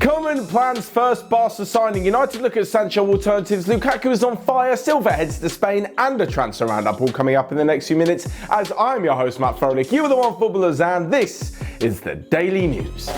Koeman plans first Barca signing. United look at Sancho alternatives. Lukaku is on fire. Silva heads to Spain, and a transfer roundup all coming up in the next few minutes. As I'm your host, Matt Froelich, you are the Onefootballers, and this is the Daily News.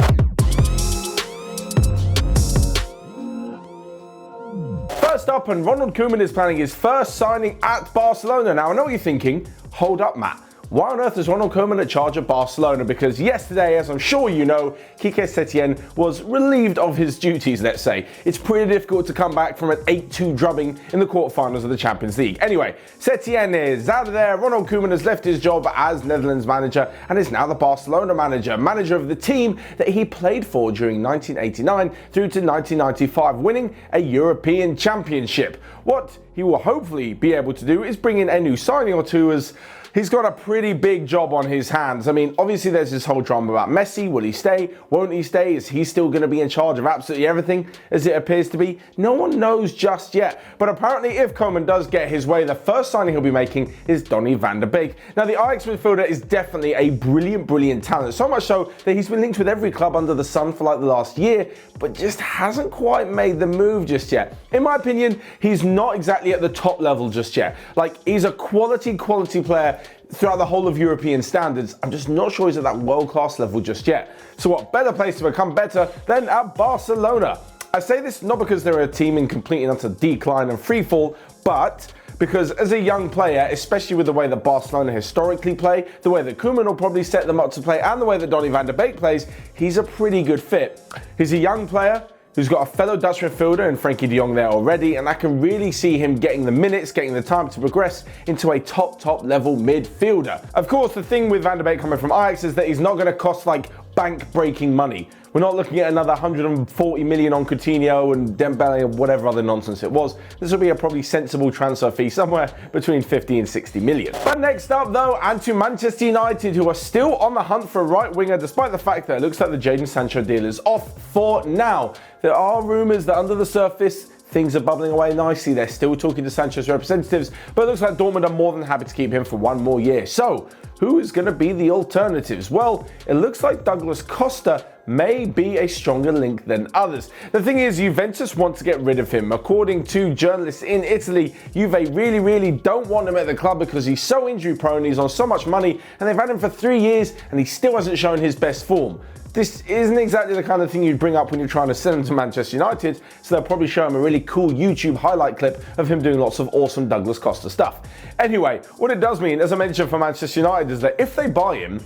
First up, and Ronald Koeman is planning his first signing at Barcelona. Now, I know what you're thinking. Hold up, Matt. Why on earth is Ronald Koeman at charge of Barcelona? Because yesterday, as I'm sure you know, Quique Setien was relieved of his duties, let's say. It's pretty difficult to come back from an 8-2 drubbing in the quarterfinals of the Champions League. Anyway, Setien is out of there. Ronald Koeman has left his job as Netherlands manager and is now the Barcelona manager of the team that he played for during 1989 through to 1995, winning a European Championship. What he will hopefully be able to do is bring in a new signing or two, as he's got a pretty big job on his hands. I mean, obviously there's this whole drama about Messi. Will he stay? Won't he stay? Is he still going to be in charge of absolutely everything as it appears to be? No one knows just yet. But apparently if Koeman does get his way, the first signing he'll be making is Donny van der Beek. Now, the Ajax midfielder is definitely a brilliant talent. So much so that he's been linked with every club under the sun for like the last year, but just hasn't quite made the move just yet. In my opinion, he's not exactly at the top level just yet. Like, he's a quality player throughout the whole of European standards. I'm just not sure he's at that world-class level just yet. So what better place to become better than at Barcelona? I say this not because they're a team in complete and utter decline and free fall, but because as a young player, especially with the way that Barcelona historically play, the way that Koeman will probably set them up to play, and the way that Donny van der Beek plays, he's a pretty good fit. He's a young player who's got a fellow Dutch midfielder and Frenkie de Jong there already, and I can really see him getting the minutes, getting the time to progress into a top level midfielder. Of course, the thing with Van der Beek coming from Ajax is that he's not going to cost like bank-breaking money. We're not looking at another 140 million on Coutinho and Dembele and whatever other nonsense it was. This will be a probably sensible transfer fee, somewhere between 50 and 60 million. But next up though, and to Manchester United, who are still on the hunt for a right winger, despite the fact that it looks like the Jadon Sancho deal is off for now. There are rumours that under the surface, things are bubbling away nicely. They're still talking to Sancho's representatives, but it looks like Dortmund are more than happy to keep him for one more year. So, who is going to be the alternatives? Well, it looks like Douglas Costa may be a stronger link than others. The thing is, Juventus want to get rid of him. According to journalists in Italy, Juve really don't want him at the club because he's so injury prone, he's on so much money, and they've had him for 3 years and he still hasn't shown his best form. This isn't exactly the kind of thing you'd bring up when you're trying to send him to Manchester United, so they'll probably show him a really cool YouTube highlight clip of him doing lots of awesome Douglas Costa stuff. Anyway, what it does mean, as I mentioned for Manchester United, is that if they buy him,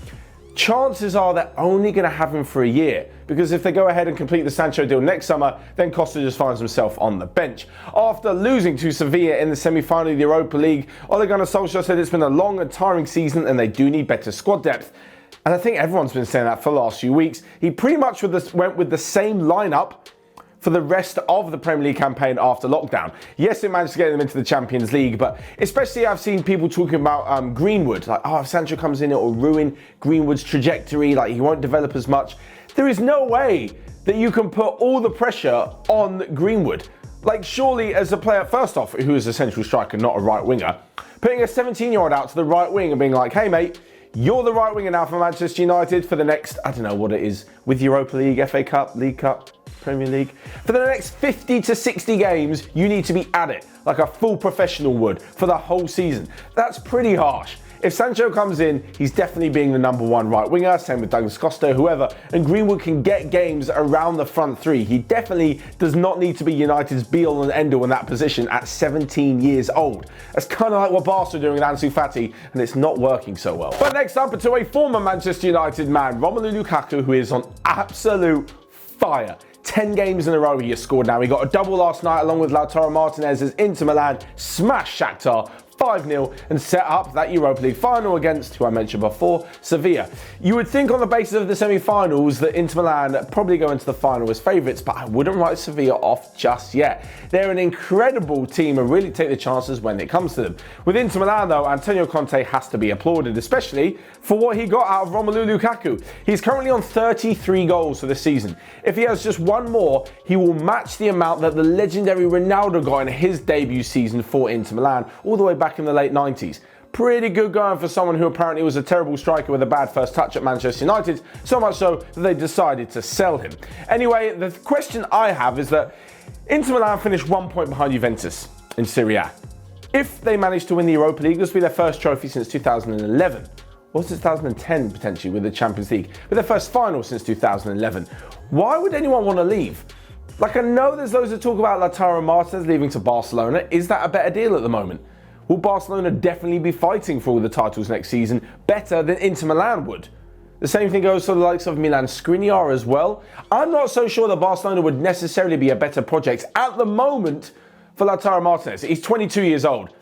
chances are they're only going to have him for a year, because if they go ahead and complete the Sancho deal next summer, then Costa just finds himself on the bench. After losing to Sevilla in the semi-final of the Europa League, Ole Gunnar Solskjaer said it's been a long and tiring season and they do need better squad depth. And I think everyone's been saying that for the last few weeks. He pretty much went with the same lineup for the rest of the Premier League campaign after lockdown. Yes, it managed to get them into the Champions League, but especially I've seen people talking about Greenwood. Like, oh, if Sancho comes in, it will ruin Greenwood's trajectory, like he won't develop as much. There is no way that you can put all the pressure on Greenwood. Like, surely as a player, first off, who is a central striker, not a right winger, putting a 17-year-old out to the right wing and being like, hey mate, you're the right winger now for Manchester United for the next, I don't know what it is, with Europa League, FA Cup, League Cup, Premier League. For the next 50 to 60 games, you need to be at it, like a full professional would, for the whole season. That's pretty harsh. If Sancho comes in, he's definitely being the number one right winger, same with Douglas Costa, whoever, and Greenwood can get games around the front three. He definitely does not need to be United's be-all and end-all in that position at 17 years old. That's kind of like what Barca are doing with Ansu Fati, and it's not working so well. But next up, to a former Manchester United man, Romelu Lukaku, who is on absolute fire. 10 games in a row he has scored now. He got a double last night along with Lautaro Martinez as Inter Milan smashed Shakhtar 5-0 and set up that Europa League final against, who I mentioned before, Sevilla. You would think on the basis of the semi-finals that Inter Milan probably go into the final as favourites, but I wouldn't write Sevilla off just yet. They're an incredible team and really take the chances when it comes to them. With Inter Milan though, Antonio Conte has to be applauded, especially for what he got out of Romelu Lukaku. He's currently on 33 goals for the season. If he has just one more, he will match the amount that the legendary Ronaldo got in his debut season for Inter Milan, all the way back in the late 90s. Pretty good going for someone who apparently was a terrible striker with a bad first touch at Manchester United, so much so that they decided to sell him. Anyway, the question I have is that Inter Milan finished 1 point behind Juventus in Serie A. If they manage to win the Europa League, this will be their first trophy since 2011. Or 2010 potentially with the Champions League, but their first final since 2011. Why would anyone want to leave? Like, I know there's loads of talk about Lautaro Martinez leaving to Barcelona. Is that a better deal at the moment? Will Barcelona definitely be fighting for all the titles next season better than Inter Milan would? The same thing goes for the likes of Milan Skriniar as well. I'm not so sure that Barcelona would necessarily be a better project at the moment for Lautaro Martinez. He's 22 years old,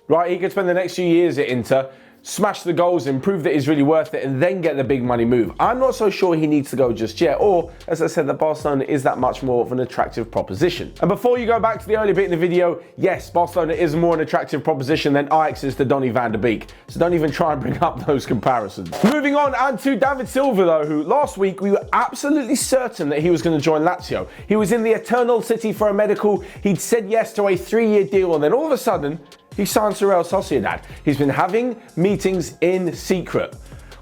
right? He could spend the next few years at Inter, smash the goals and prove that he's really worth it, and then get the big money move. I'm not so sure he needs to go just yet, or as I said, that Barcelona is that much more of an attractive proposition. And before you go back to the early bit in the video, yes, Barcelona is more an attractive proposition than Ajax's to Donny van de Beek. So don't even try and bring up those comparisons. Moving on, and to David Silva though, who last week we were absolutely certain that he was going to join Lazio. He was in the Eternal City for a medical. He'd said yes to a 3-year deal, and then all of a sudden, he signed for Real Sociedad. He's been having meetings in secret.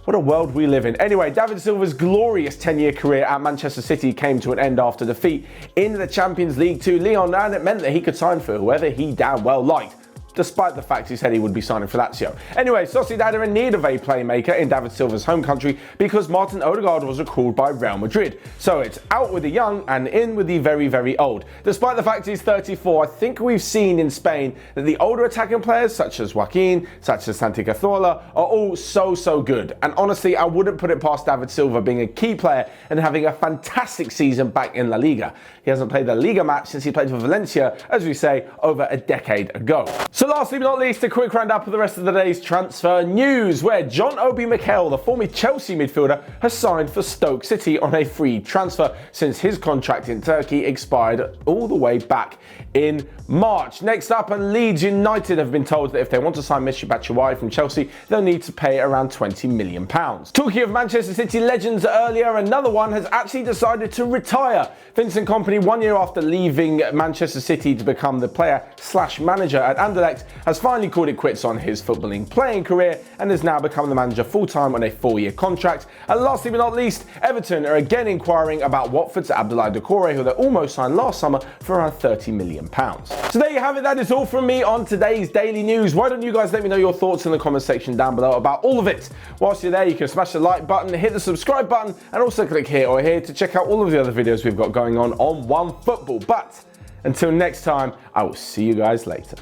What a world we live in. Anyway, David Silva's glorious 10-year career at Manchester City came to an end after defeat in the Champions League to Lyon, and it meant that he could sign for whoever he damn well liked, despite the fact he said he would be signing for Lazio. Anyway, Sociedad are in need of a playmaker in David Silva's home country because Martin Odegaard was recalled by Real Madrid. So it's out with the young and in with the very, very old. Despite the fact he's 34, I think we've seen in Spain that the older attacking players, such as Joaquin, such as Santi Cazorla, are all so good. And honestly, I wouldn't put it past David Silva being a key player and having a fantastic season back in La Liga. He hasn't played a Liga match since he played for Valencia, as we say, over a decade ago. So lastly but not least, a quick roundup of the rest of the day's transfer news, where John Obi Mikel, the former Chelsea midfielder, has signed for Stoke City on a free transfer since his contract in Turkey expired all the way back in March. Next up, and Leeds United have been told that if they want to sign Michy Batshuayi from Chelsea, they'll need to pay around £20 million. Talking of Manchester City legends earlier, another one has actually decided to retire. Vincent Kompany, 1 year after leaving Manchester City to become the player/manager at Anderlecht, has finally called it quits on his footballing playing career and has now become the manager full-time on a 4-year contract. And lastly but not least, Everton are again inquiring about Watford's Abdoulaye Doucouré, who they almost signed last summer for around £30 million. So there you have it, that is all from me on today's daily news. Why don't you guys let me know your thoughts in the comment section down below about all of it. Whilst you're there, you can smash the like button, hit the subscribe button, and also click here or here to check out all of the other videos we've got going on Onefootball. But until next time, I will see you guys later.